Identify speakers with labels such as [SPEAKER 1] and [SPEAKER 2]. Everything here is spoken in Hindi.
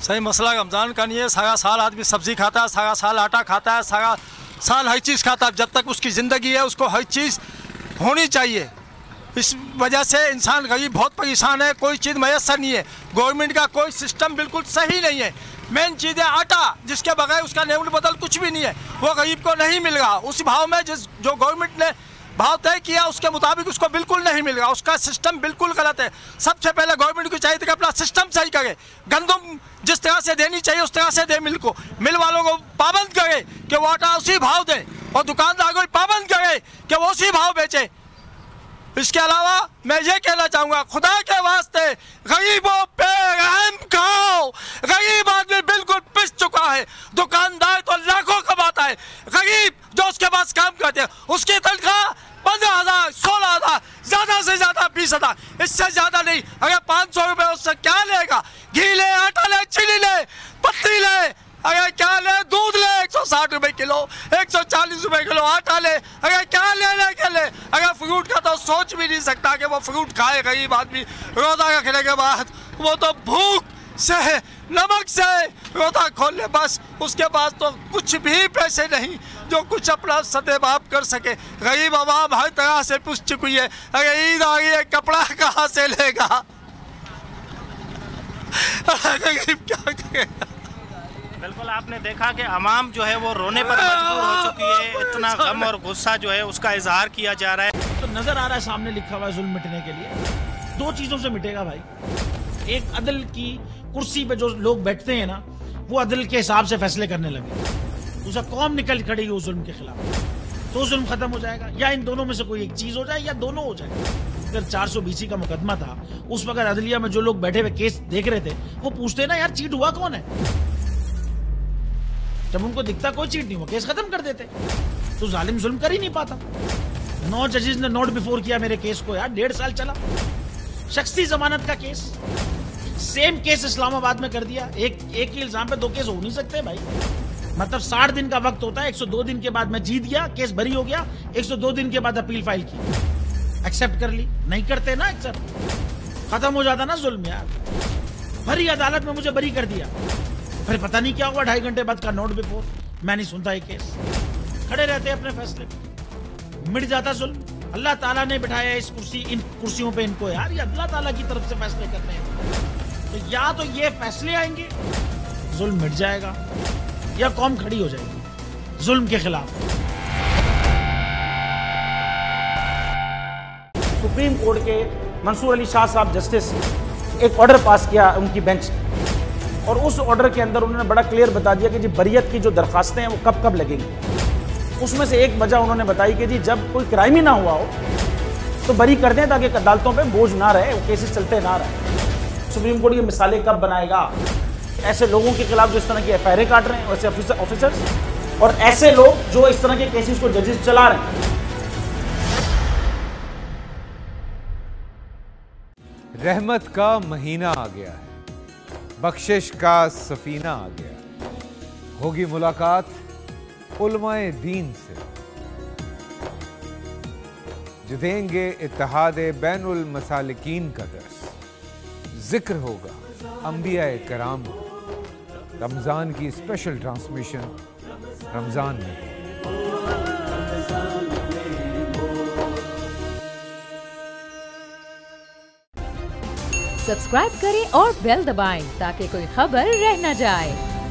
[SPEAKER 1] सही मसला रमज़ान का नहीं है। सारा साल आदमी सब्ज़ी खाता है, सारा साल आटा खाता है, सारा साल हर चीज़ खाता है। जब तक उसकी ज़िंदगी है उसको हर चीज़ होनी चाहिए। इस वजह से इंसान गरीब बहुत परेशान है, कोई चीज़ मैसर नहीं है। गवर्नमेंट का कोई सिस्टम बिल्कुल सही नहीं है। मेन चीज़ है आटा, जिसके बगैर उसका नेवल बदल कुछ भी नहीं है, वो गरीब को नहीं मिल रहा। उस भाव में जो गवर्नमेंट ने भाव तय किया उसके मुताबिक उसको बिल्कुल नहीं मिल रहा। उसका सिस्टम बिल्कुल गलत है। सबसे पहले गवर्नमेंट को चाहिए कि अपना सिस्टम सही करे। गंदम जिस तरह से देनी चाहिए उस तरह से दे मिल को। मिल वालों को पाबंद करे कि वो आटा उसी भाव दे, और दुकानदार को पाबंद करे कि वो उसी भाव बेचे। इसके अलावा मैं ये कहना चाहूँगा, खुदा के वास्ते गरीबों पे रहम खाओ। गरीब आदमी बिल्कुल पिस चुका है। दुकानदार तो लाखों कमाता है, गरीब जो उसके पास काम करते हैं उसकी तनख्वाह 15,000, 16,000, ज़्यादा से ज़्यादा 20,000, इससे ज़्यादा नहीं। अगर 500 रुपये उससे क्या लेगा? घी ले, आटा ले, चीनी ले, पत्ती ले, अगर क्या ले, दूध ले 160 रुपये किलो, 140 रुपये किलो आटा ले, अगर क्या लेने के ले। अगर फ्रूट का तो सोच भी नहीं सकता कि वो फ्रूट खाए गरीब आदमी। रोज़ा रखने के बाद वो तो भूख से, नमक से रोज़ा खोल ले बस। उसके पास तो कुछ भी पैसे नहीं जो कुछ अपना सदेबाप कर सके। गरीब आवाम हर तरह से पूछ चुकी है, अगर ईद आ गई है कपड़ा कहाँ से लेगा? गरीब क्या करेगा?
[SPEAKER 2] बिल्कुल, आपने देखा कि अवाम जो है वो रोने पर मजबूर हो चुकी है। इतना गम और गुस्सा जो है उसका इजहार किया जा रहा है।
[SPEAKER 3] तो नजर आ रहा है सामने लिखा हुआ है जुल्म मिटने के लिए 2 चीजों से मिटेगा भाई। एक, अदल की कुर्सी पे जो लोग बैठते हैं ना, वो अदल के हिसाब से फैसले करने लगे। दूसरा, कौम निकल खड़ेगी उस जुल्म के खिलाफ, तो जुल्म खत्म हो जाएगा। या इन दोनों में से कोई एक चीज हो जाए या दोनों हो जाए। अगर 420 का मुकदमा था, उस वक्त अदलिया में जो लोग बैठे हुए केस देख रहे थे वो पूछते ना, यार चीट हुआ कौन है? जब उनको दिखता कोई चीट नहीं हुआ, केस खत्म कर देते। तो जालिम जुल्म कर ही नहीं पाता। 9 जजेस ने नोट बिफोर किया मेरे केस को यार, 1.5 साल चला। शख्सी जमानत का केस, सेम केस इस्लामाबाद में कर दिया। एक ही इल्जाम पे 2 केस हो नहीं सकते भाई। मतलब 60 दिन का वक्त होता है। 102 दिन के बाद मैं जीत गया, केस बरी हो गया। 102 दिन के बाद अपील फाइल की, एक्सेप्ट कर ली। नहीं करते ना एक्सेप्ट, खत्म हो जाता ना जुल्म यार। भरी अदालत में मुझे बरी कर दिया, फिर पता नहीं क्या हुआ 2.5 घंटे बाद का नोट बिफोर। मैं नहीं सुनता ये केस, खड़े रहते अपने फैसले पे, मिट जाता जुल्म। अल्लाह ताला ने बिठाया इन कुर्सियों पे इनको यार, ये अल्लाह ताला की तरफ से फैसले करने हैं। तो या तो ये फैसले आएंगे, जुल्म मिट जाएगा, या कौम खड़ी हो जाएगी जुल्म के खिलाफ। सुप्रीम कोर्ट के मंसूर अली शाह साहब जस्टिस एक ऑर्डर पास किया उनकी बेंच ने, और उस ऑर्डर के अंदर उन्होंने बड़ा क्लियर बता दिया कि जी बरियत की जो दरखास्तें हैं वो कब कब लगेंगी। उसमें से एक वजह उन्होंने बताई कि जी जब कोई क्राइम ही ना हुआ हो तो बरी कर दें, ताकि अदालतों पे बोझ ना रहे, वो केसेस चलते ना रहे। सुप्रीम कोर्ट ये मिसालें कब बनाएगा? ऐसे लोगों के खिलाफ जो इस तरह की एफआईआर काट रहे हैं, वैसे ऑफिसर्स, और ऐसे लोग जो इस तरह के केसेस को जजेस चला रहे हैं।
[SPEAKER 4] रहमत का महीना आ गया है, बख्शिश का सफीना आ गया। होगी मुलाकात उलमाए दीन से, जो देंगे इत्तेहादे बैनुल मसालिकीन का दर्स। जिक्र होगा अंबियाए कराम का। रमजान की स्पेशल ट्रांसमिशन रमजान में।
[SPEAKER 5] सब्सक्राइब करें और बेल दबाएं ताकि कोई खबर रह न जाए।